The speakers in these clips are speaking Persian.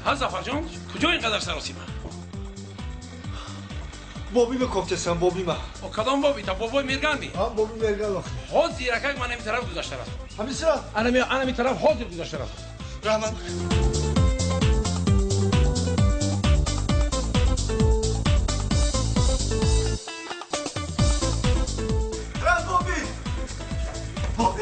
ها زفر جان کجا اینقدر سراسیمه؟ بابی به کوفتستان بابی ما. او کدام بابی؟ تا بابای میرگندی؟ ها بابی مرگان. خود زیرکک من این طرف گذاشته است. همین سرا. انا می طرف خود گذاشته است. رحمان. بابی.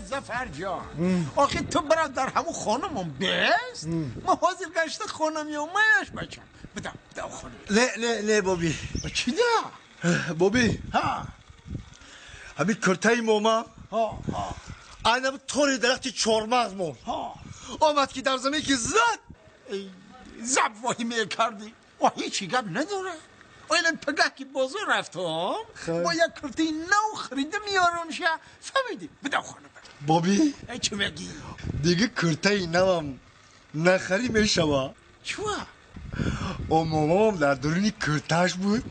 زفر جان آخه تو برادر همون خانمم بست ما حاضر گشته خانمی و مایش بچم بدم خانم نه بابی چی ده؟ بابی ها همین کرتای موما ها اینا طوری درختی چورمغز مون آمد که در زمین که زد زب واهی کردی و هیچی گب نداره ایلان پگه که بازار رفتم با یک کرتی نو خریده میارم شه فهمیدی بدم خانم بابی چی بگی؟ دیگه کرتای نوام نخری میشوا چوا؟ او مامام در درونی کرتاش بود